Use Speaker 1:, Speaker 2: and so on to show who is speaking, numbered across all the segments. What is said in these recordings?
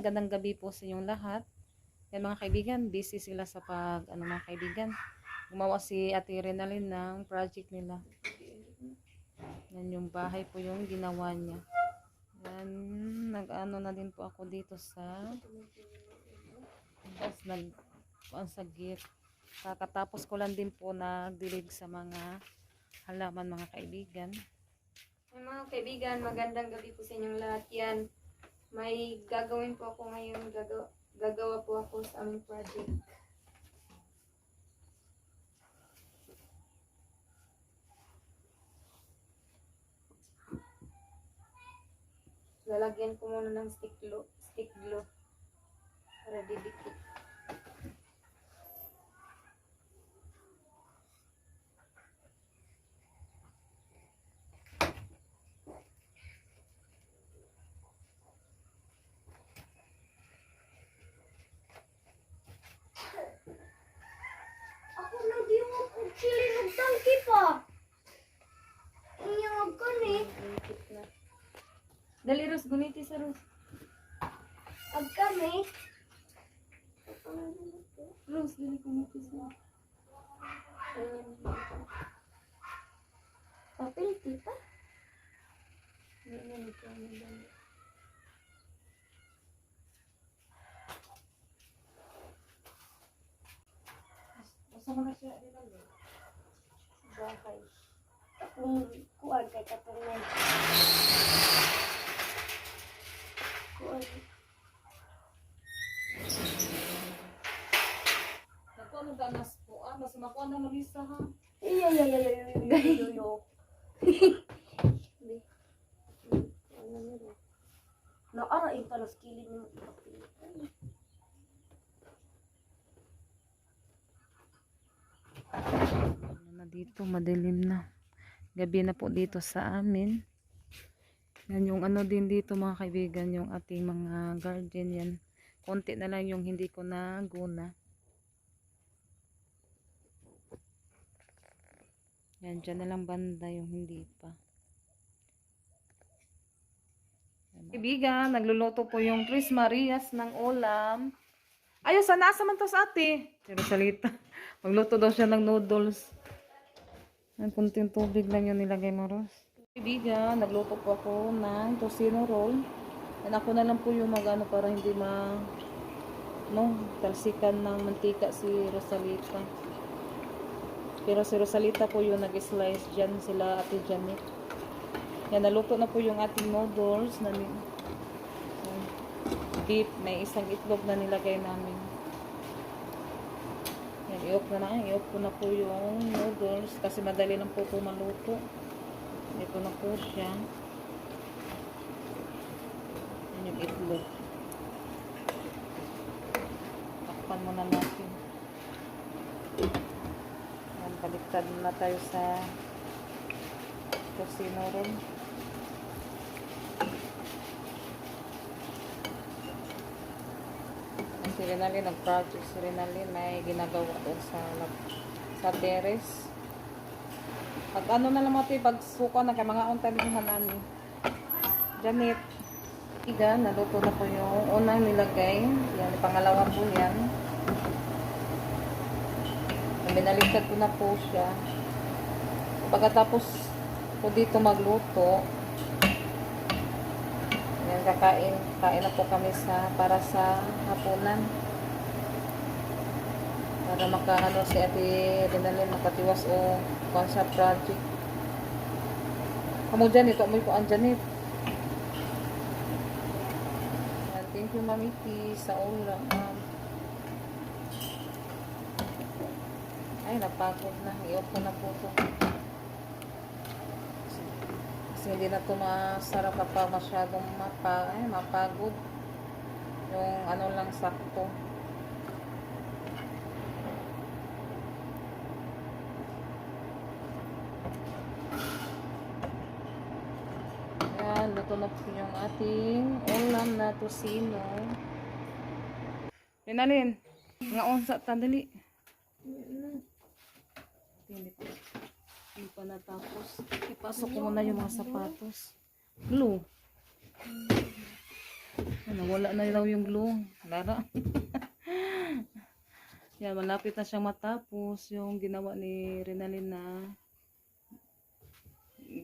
Speaker 1: magandang gabi po sa inyong lahat. Yan mga kaibigan, busy sila sa mga kaibigan. Gumawa si Ate Renalyn ng project nila. Yan yung bahay po yung ginawa niya. Yan, nag-ano na din po ako dito sa sa gate. Kakatapos ko lang din po nagdilig sa mga halaman mga kaibigan.
Speaker 2: Ay, mga kaibigan, magandang gabi po sa inyong lahat. Yan, may gagawin po ako ngayon. Gagawa po ako sa aming project. Lalagyan ko muna ng stick glue para didikit. Ako na di mo kung chili magtangki pa. Inyawag ko ni.
Speaker 1: Dali Ros, guniti sa Ros.
Speaker 2: Ag kami.
Speaker 1: Ros, dali guniti sa
Speaker 2: Papel tita.
Speaker 1: Asa mo na siya dinalo?
Speaker 2: Bahay. Kung kuwan kay katunay. Kuwan.
Speaker 1: Nakuha mo ganas po, basta makuha na Marisa ha.
Speaker 2: Yo. Na ara ita nas kilid mo papel.
Speaker 1: Ano na dito, madilim na. Gabi na po dito sa amin. Yan yung ano din dito mga kaibigan, yung ating mga garden yan. Konti na lang yung hindi ko naguna. Yan, dyan na lang banda yung hindi pa. Yan, kaibigan, nagluluto po yung Tris Marias ng ulam. Ayos, nasa man to sa ate. Pero salita. Magluto daw siya ng noodles. Ang kunting tubig lang yung nilagay mo, Ros. Kaibigan, nagluto po ako ng tocino roll. Yan ako na lang po yung magano para hindi talsikan ng mantika si Rosalita. Pero si Rosalita po yung nag-slice dyan, sila Ate Janet. Yan, naluto na po yung ating noodles. Beef, may isang itlog na nilagay namin. Yan, i-off ko na po yung noodles kasi madali lang po ito maluto. Ito na po siya. Yan yung itlog. Takpan muna natin. Yan, baliktad na tayo sa tocino roll. Si Renalyn, nag-project si Renalyn, may ginagawa doon sa terrace. Pag ano na lang mga pag suka na kay mga unta din hanani. Janet. Iga, naluto na po yung unang nilagay. Yan, pangalawa po yan. Binaliktad ko na po siya. Pagkatapos po dito magluto, yan, kain na po kami para sa hapunan. Para makaano si Ate Renalyn makatiwas o concept project. Kamu dyan, ito amoy ko ang Janet. Thank you, Mami P, sa ulam. Ay, napagod na. I-off ko na po ito. Kasi hindi na ito masarap pa masyadong mapagod. Yung ano lang sakto. Ayan, luto na po yung ating ulam na tocino. Renalyn, nga onsa tandali. Hindi pa natapos. Ipasok ko muna yung mga sapatos. Glue. Ano, wala na daw yung glue. Lara. Yan, malapit na siyang matapos yung ginawa ni Renalyn na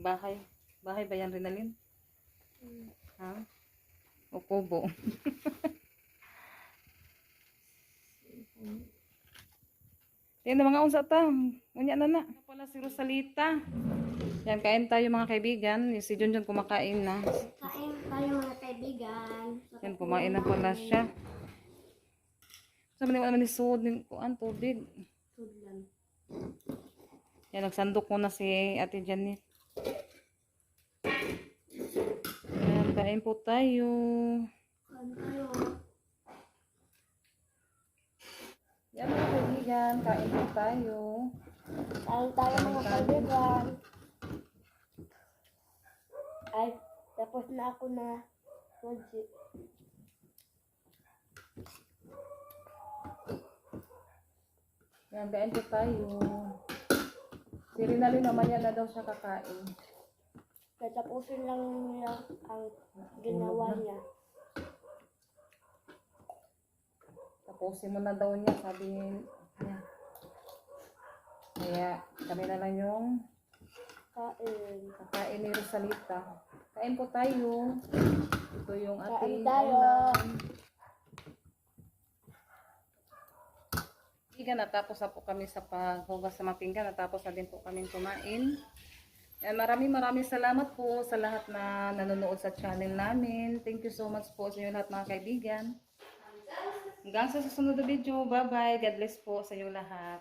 Speaker 1: bahay. Bahay ba yan, Renalyn? Ha? O kubo? Yan na mga unsa ta. Unya na na. Ito pala si Rosalita. Yan, kain tayo mga kaibigan. Si Junjun kumakain na.
Speaker 3: Kain tayo mga kaibigan.
Speaker 1: Yan, kumain na pala siya. Sabi naman ni Sud, kuan tubig.
Speaker 3: Tudlan.
Speaker 1: Yan, nagsandok muna si Ate Janet. Yan, kain po tayo.
Speaker 3: Kain tayo.
Speaker 1: Yan mga kaibigan, kain po tayo.
Speaker 3: Kain tayo mga kaibigan. Ay, tapos na ako na. Magic.
Speaker 1: Yan, kain po tayo. Si Rinalyn naman yan na daw siya kakain.
Speaker 3: Tatapusin lang niya ang ginawa niya.
Speaker 1: Tapusin mo na daw niya, sabi niya. Kaya kami na lang yung
Speaker 3: Kain.
Speaker 1: kakain ni Rosalita. Kain po tayo. Ito yung ating
Speaker 3: Kain tayo.
Speaker 1: ulam. Iga, natapos na po kami sa paghugas sa mga pinggan. Natapos na din po kami kumain. And maraming salamat po sa lahat na nanonood sa channel namin. Thank you so much po sa inyo lahat mga kaibigan. Hanggang sa susunod na video. Bye-bye. God bless po sa inyo lahat.